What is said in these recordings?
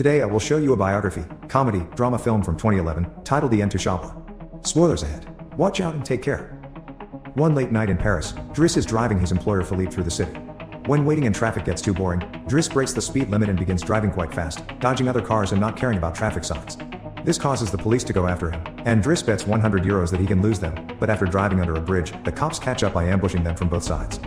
Today I will show you a biography, comedy, drama film from 2011, titled The End to Shabla. Spoilers ahead. Watch out and take care. One late night in Paris, Driss is driving his employer Philippe through the city. When waiting in traffic gets too boring, Driss breaks the speed limit and begins driving quite fast, dodging other cars and not caring about traffic signs. This causes the police to go after him, and Driss bets €100 that he can lose them, but after driving under a bridge, the cops catch up by ambushing them from both sides.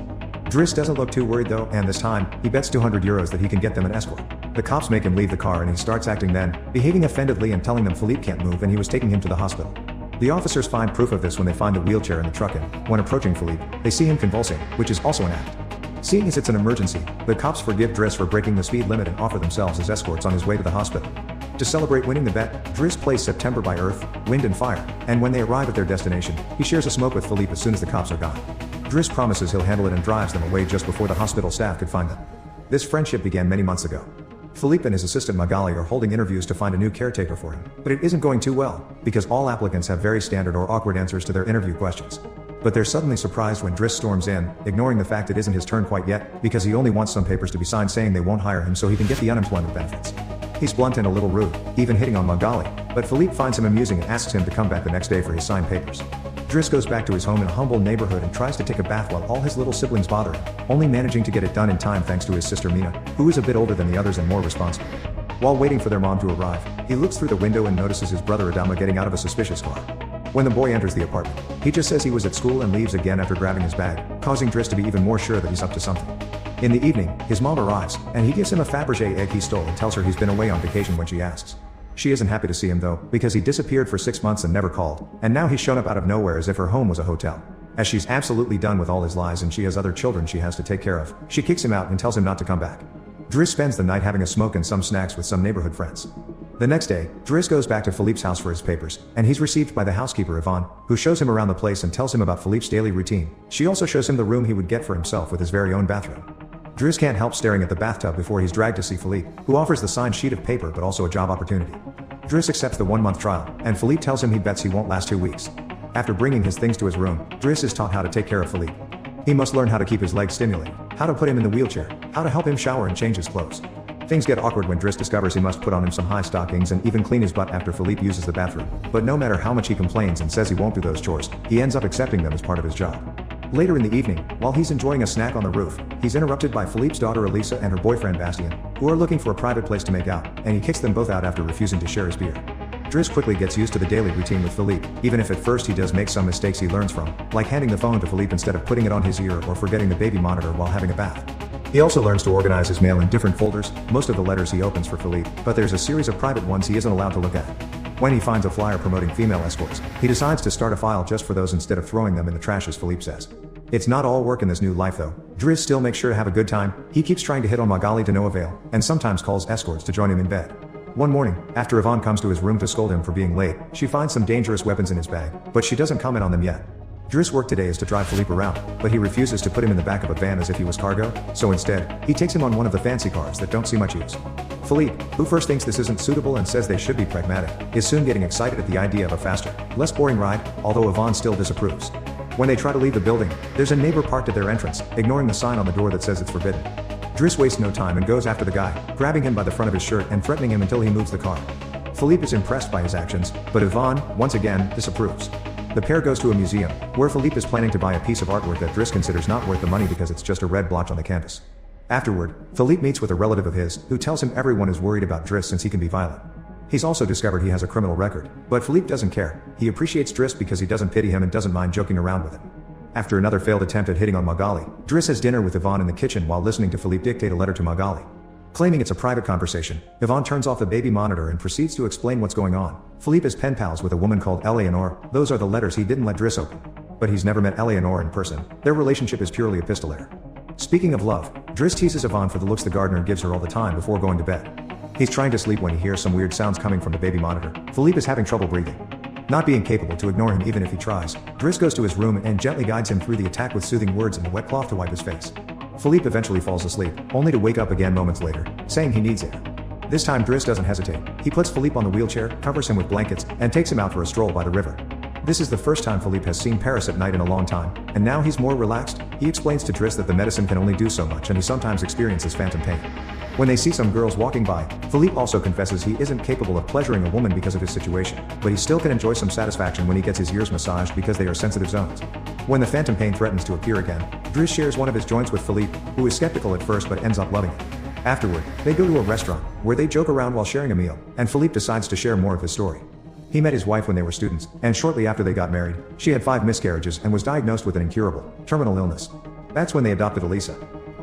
Driss doesn't look too worried though, and this time, he bets €200 that he can get them an escort. The cops make him leave the car and he starts acting then, behaving offendedly and telling them Philippe can't move and he was taking him to the hospital. The officers find proof of this when they find the wheelchair in the truck and, when approaching Philippe, they see him convulsing, which is also an act. Seeing as it's an emergency, the cops forgive Driss for breaking the speed limit and offer themselves as escorts on his way to the hospital. To celebrate winning the bet, Driss plays September by Earth, Wind and Fire, and when they arrive at their destination, he shares a smoke with Philippe as soon as the cops are gone. Driss promises he'll handle it and drives them away just before the hospital staff could find them. This friendship began many months ago. Philippe and his assistant Magali are holding interviews to find a new caretaker for him, but it isn't going too well, because all applicants have very standard or awkward answers to their interview questions. But they're suddenly surprised when Driss storms in, ignoring the fact it isn't his turn quite yet, because he only wants some papers to be signed saying they won't hire him so he can get the unemployment benefits. He's blunt and a little rude, even hitting on Magali, but Philippe finds him amusing and asks him to come back the next day for his signed papers. Driss goes back to his home in a humble neighborhood and tries to take a bath while all his little siblings bother him, only managing to get it done in time thanks to his sister Mina, who is a bit older than the others and more responsible. While waiting for their mom to arrive, he looks through the window and notices his brother Adama getting out of a suspicious car. When the boy enters the apartment, he just says he was at school and leaves again after grabbing his bag, causing Driss to be even more sure that he's up to something. In the evening, his mom arrives, and he gives him a Fabergé egg he stole and tells her he's been away on vacation when she asks. She isn't happy to see him though, because he disappeared for 6 months and never called, and now he's shown up out of nowhere as if her home was a hotel. As she's absolutely done with all his lies and she has other children she has to take care of, she kicks him out and tells him not to come back. Driss spends the night having a smoke and some snacks with some neighborhood friends. The next day, Driss goes back to Philippe's house for his papers, and he's received by the housekeeper Yvonne, who shows him around the place and tells him about Philippe's daily routine. She also shows him the room he would get for himself with his very own bathroom. Driss can't help staring at the bathtub before he's dragged to see Philippe, who offers the signed sheet of paper but also a job opportunity. Driss accepts the 1-month trial, and Philippe tells him he bets he won't last 2 weeks. After bringing his things to his room, Driss is taught how to take care of Philippe. He must learn how to keep his legs stimulated, how to put him in the wheelchair, how to help him shower and change his clothes. Things get awkward when Driss discovers he must put on him some high stockings and even clean his butt after Philippe uses the bathroom, but no matter how much he complains and says he won't do those chores, he ends up accepting them as part of his job. Later in the evening, while he's enjoying a snack on the roof, he's interrupted by Philippe's daughter Elisa and her boyfriend Bastien, who are looking for a private place to make out, and he kicks them both out after refusing to share his beer. Driss quickly gets used to the daily routine with Philippe, even if at first he does make some mistakes he learns from, like handing the phone to Philippe instead of putting it on his ear or forgetting the baby monitor while having a bath. He also learns to organize his mail in different folders, most of the letters he opens for Philippe, but there's a series of private ones he isn't allowed to look at. When he finds a flyer promoting female escorts, he decides to start a file just for those instead of throwing them in the trash as Philippe says. It's not all work in this new life though. Driss still makes sure to have a good time, he keeps trying to hit on Magali to no avail, and sometimes calls escorts to join him in bed. One morning, after Yvonne comes to his room to scold him for being late, she finds some dangerous weapons in his bag, but she doesn't comment on them yet. Driss' work today is to drive Philippe around, but he refuses to put him in the back of a van as if he was cargo, so instead, he takes him on one of the fancy cars that don't see much use. Philippe, who first thinks this isn't suitable and says they should be pragmatic, is soon getting excited at the idea of a faster, less boring ride, although Yvonne still disapproves. When they try to leave the building, there's a neighbor parked at their entrance, ignoring the sign on the door that says it's forbidden. Driss wastes no time and goes after the guy, grabbing him by the front of his shirt and threatening him until he moves the car. Philippe is impressed by his actions, but Yvonne, once again, disapproves. The pair goes to a museum, where Philippe is planning to buy a piece of artwork that Driss considers not worth the money because it's just a red blotch on the canvas. Afterward, Philippe meets with a relative of his, who tells him everyone is worried about Driss since he can be violent. He's also discovered he has a criminal record, but Philippe doesn't care. He appreciates Driss because he doesn't pity him and doesn't mind joking around with him. After another failed attempt at hitting on Magali, Driss has dinner with Yvonne in the kitchen while listening to Philippe dictate a letter to Magali. Claiming it's a private conversation, Yvonne turns off the baby monitor and proceeds to explain what's going on. Philippe is pen pals with a woman called Eleanor, those are the letters he didn't let Driss open. But he's never met Eleanor in person, their relationship is purely epistolary. Speaking of love, Driss teases Yvonne for the looks the gardener gives her all the time before going to bed. He's trying to sleep when he hears some weird sounds coming from the baby monitor. Philippe is having trouble breathing. Not being capable to ignore him even if he tries, Driss goes to his room and gently guides him through the attack with soothing words and a wet cloth to wipe his face. Philippe eventually falls asleep, only to wake up again moments later, saying he needs air. This time Driss doesn't hesitate. He puts Philippe on the wheelchair, covers him with blankets, and takes him out for a stroll by the river. This is the first time Philippe has seen Paris at night in a long time, and now he's more relaxed. He explains to Driss that the medicine can only do so much and he sometimes experiences phantom pain. When they see some girls walking by, Philippe also confesses he isn't capable of pleasuring a woman because of his situation, but he still can enjoy some satisfaction when he gets his ears massaged because they are sensitive zones. When the phantom pain threatens to appear again, Driss shares one of his joints with Philippe, who is skeptical at first but ends up loving it. Afterward, they go to a restaurant, where they joke around while sharing a meal, and Philippe decides to share more of his story. He met his wife when they were students, and shortly after they got married, she had 5 miscarriages and was diagnosed with an incurable, terminal illness. That's when they adopted Elisa.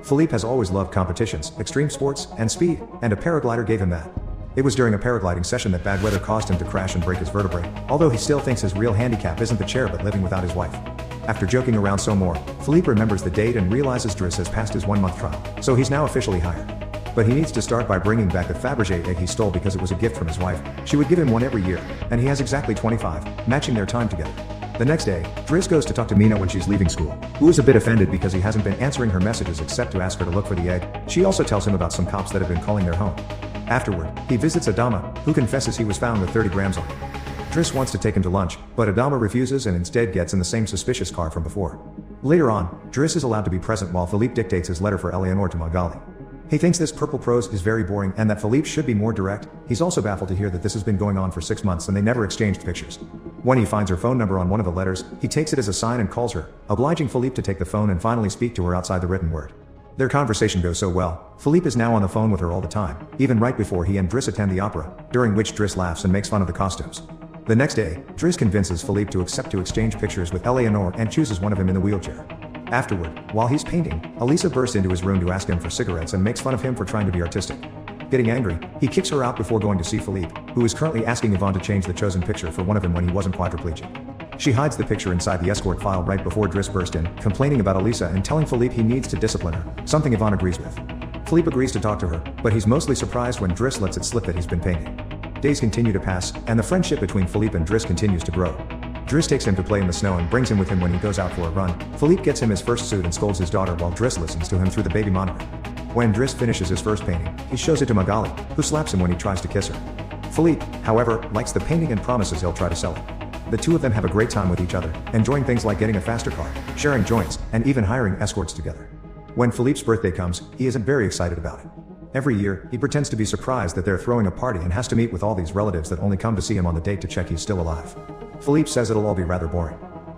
Philippe has always loved competitions, extreme sports, and speed, and a paraglider gave him that. It was during a paragliding session that bad weather caused him to crash and break his vertebrae, although he still thinks his real handicap isn't the chair but living without his wife. After joking around some more, Philippe remembers the date and realizes Driss has passed his 1-month trial, so he's now officially hired. But he needs to start by bringing back the Fabergé egg he stole because it was a gift from his wife. She would give him one every year, and he has exactly 25, matching their time together. The next day, Driss goes to talk to Mina when she's leaving school, who is a bit offended because he hasn't been answering her messages except to ask her to look for the egg. She also tells him about some cops that have been calling their home. Afterward, he visits Adama, who confesses he was found with 30 grams on him. Driss wants to take him to lunch, but Adama refuses and instead gets in the same suspicious car from before. Later on, Driss is allowed to be present while Philippe dictates his letter for Eleanor to Magali. He thinks this purple prose is very boring and that Philippe should be more direct. He's also baffled to hear that this has been going on for 6 months and they never exchanged pictures. When he finds her phone number on one of the letters, he takes it as a sign and calls her, obliging Philippe to take the phone and finally speak to her outside the written word. Their conversation goes so well, Philippe is now on the phone with her all the time, even right before he and Driss attend the opera, during which Driss laughs and makes fun of the costumes. The next day, Driss convinces Philippe to accept to exchange pictures with Eleanor and chooses one of him in the wheelchair. Afterward, while he's painting, Elisa bursts into his room to ask him for cigarettes and makes fun of him for trying to be artistic. Getting angry, he kicks her out before going to see Philippe, who is currently asking Yvonne to change the chosen picture for one of him when he wasn't quadriplegic. She hides the picture inside the escort file right before Driss burst in, complaining about Elisa and telling Philippe he needs to discipline her, something Yvonne agrees with. Philippe agrees to talk to her, but he's mostly surprised when Driss lets it slip that he's been painting. Days continue to pass, and the friendship between Philippe and Driss continues to grow. Driss takes him to play in the snow and brings him with him when he goes out for a run. Philippe gets him his first suit and scolds his daughter while Driss listens to him through the baby monitor. When Driss finishes his first painting, he shows it to Magali, who slaps him when he tries to kiss her. Philippe, however, likes the painting and promises he'll try to sell it. The two of them have a great time with each other, enjoying things like getting a faster car, sharing joints, and even hiring escorts together. When Philippe's birthday comes, he isn't very excited about it. Every year, he pretends to be surprised that they're throwing a party and has to meet with all these relatives that only come to see him on the date to check he's still alive. Philippe says it'll all be rather boring.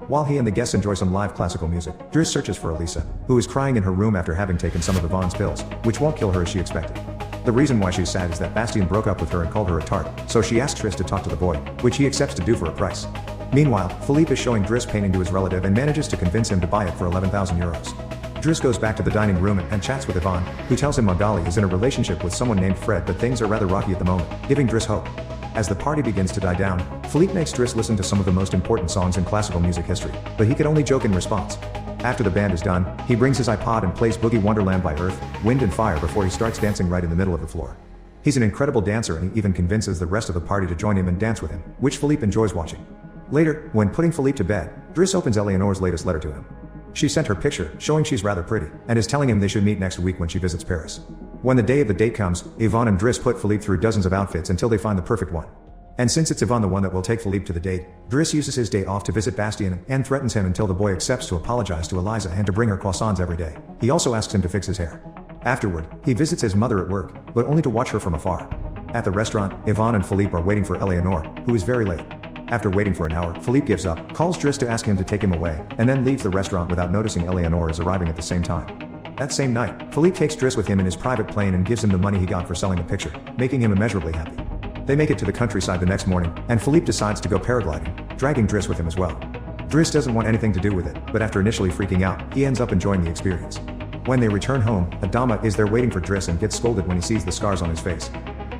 While he and the guests enjoy some live classical music, Driss searches for Elisa, who is crying in her room after having taken some of Yvonne's pills, which won't kill her as she expected. The reason why she's sad is that Bastien broke up with her and called her a tart, so she asks Driss to talk to the boy, which he accepts to do for a price. Meanwhile, Philippe is showing Driss painting to his relative and manages to convince him to buy it for 11,000 euros. Driss goes back to the dining room and chats with Yvonne, who tells him Magali is in a relationship with someone named Fred, but things are rather rocky at the moment, giving Driss hope. As the party begins to die down, Philippe makes Driss listen to some of the most important songs in classical music history, but he could only joke in response. After the band is done, he brings his iPod and plays Boogie Wonderland by Earth, Wind and Fire before he starts dancing right in the middle of the floor. He's an incredible dancer and he even convinces the rest of the party to join him and dance with him, which Philippe enjoys watching. Later, when putting Philippe to bed, Driss opens Eleanor's latest letter to him. She sent her picture, showing she's rather pretty, and is telling him they should meet next week when she visits Paris. When the day of the date comes, Yvonne and Driss put Philippe through dozens of outfits until they find the perfect one. And since it's Yvonne the one that will take Philippe to the date, Driss uses his day off to visit Bastien and threatens him until the boy accepts to apologize to Eliza and to bring her croissants every day. He also asks him to fix his hair. Afterward, he visits his mother at work, but only to watch her from afar. At the restaurant, Yvonne and Philippe are waiting for Eleanor, who is very late. After waiting for an hour, Philippe gives up, calls Driss to ask him to take him away, and then leaves the restaurant without noticing Eleanor is arriving at the same time. That same night, Philippe takes Driss with him in his private plane and gives him the money he got for selling the picture, making him immeasurably happy. They make it to the countryside the next morning, and Philippe decides to go paragliding, dragging Driss with him as well. Driss doesn't want anything to do with it, but after initially freaking out, he ends up enjoying the experience. When they return home, Adama is there waiting for Driss and gets scolded when he sees the scars on his face.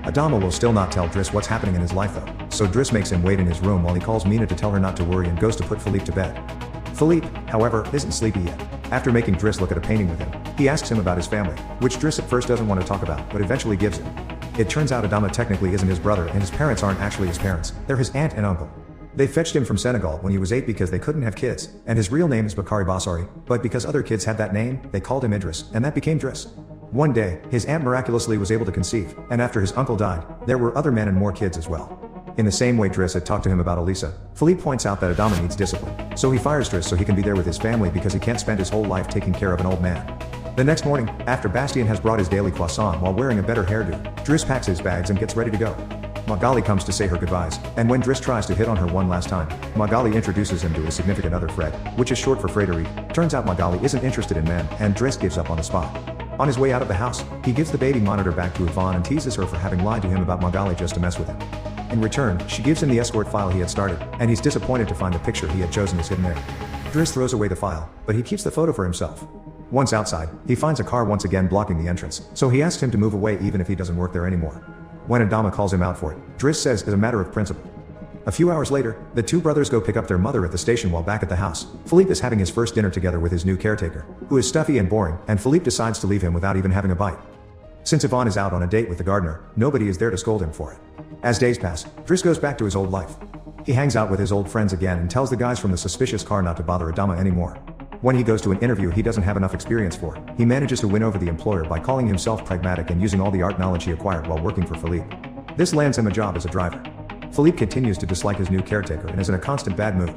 Adama will still not tell Driss what's happening in his life though, so Driss makes him wait in his room while he calls Mina to tell her not to worry and goes to put Philippe to bed. Philippe, however, isn't sleepy yet. After making Driss look at a painting with him, he asks him about his family, which Driss at first doesn't want to talk about, but eventually gives him. It turns out Adama technically isn't his brother and his parents aren't actually his parents, they're his aunt and uncle. They fetched him from Senegal when he was 8 because they couldn't have kids, and his real name is Bakari Bassari, but because other kids had that name, they called him Idris, and that became Driss. One day, his aunt miraculously was able to conceive, and after his uncle died, there were other men and more kids as well. In the same way Driss had talked to him about Elisa, Philippe points out that Adama needs discipline, so he fires Driss so he can be there with his family because he can't spend his whole life taking care of an old man. The next morning, after Bastien has brought his daily croissant while wearing a better hairdo, Driss packs his bags and gets ready to go. Magali comes to say her goodbyes, and when Driss tries to hit on her one last time, Magali introduces him to his significant other Fred, which is short for Frederic. Turns out Magali isn't interested in men, and Driss gives up on the spot. On his way out of the house, he gives the baby monitor back to Yvonne and teases her for having lied to him about Magali just to mess with him. In return, she gives him the escort file he had started, and he's disappointed to find the picture he had chosen is hidden there. Driss throws away the file, but he keeps the photo for himself. Once outside, he finds a car once again blocking the entrance, so he asks him to move away even if he doesn't work there anymore. When Adama calls him out for it, Driss says as a matter of principle. A few hours later, the two brothers go pick up their mother at the station while back at the house. Philippe is having his first dinner together with his new caretaker, who is stuffy and boring, and Philippe decides to leave him without even having a bite. Since Yvonne is out on a date with the gardener, nobody is there to scold him for it. As days pass, Driss goes back to his old life. He hangs out with his old friends again and tells the guys from the suspicious car not to bother Adama anymore. When he goes to an interview he doesn't have enough experience for, he manages to win over the employer by calling himself pragmatic and using all the art knowledge he acquired while working for Philippe. This lands him a job as a driver. Philippe continues to dislike his new caretaker and is in a constant bad mood.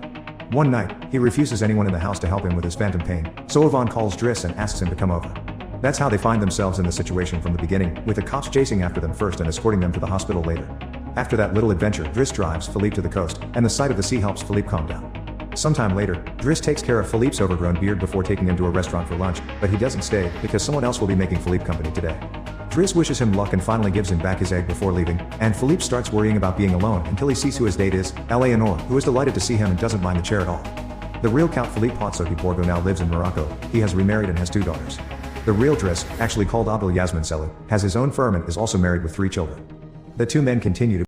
One night, he refuses anyone in the house to help him with his phantom pain, so Yvonne calls Driss and asks him to come over. That's how they find themselves in the situation from the beginning, with the cops chasing after them first and escorting them to the hospital later. After that little adventure, Driss drives Philippe to the coast, and the sight of the sea helps Philippe calm down. Sometime later, Driss takes care of Philippe's overgrown beard before taking him to a restaurant for lunch, but he doesn't stay because someone else will be making Philippe company today. Driss wishes him luck and finally gives him back his egg before leaving, and Philippe starts worrying about being alone until he sees who his date is, Eleanor, who is delighted to see him and doesn't mind the chair at all. The real Count Philippe Potsoki Borgo now lives in Morocco. He has remarried and has 2 daughters. The real Driss, actually called Abdel Yasmin Selou, has his own firm and is also married with 3 children. The two men continue to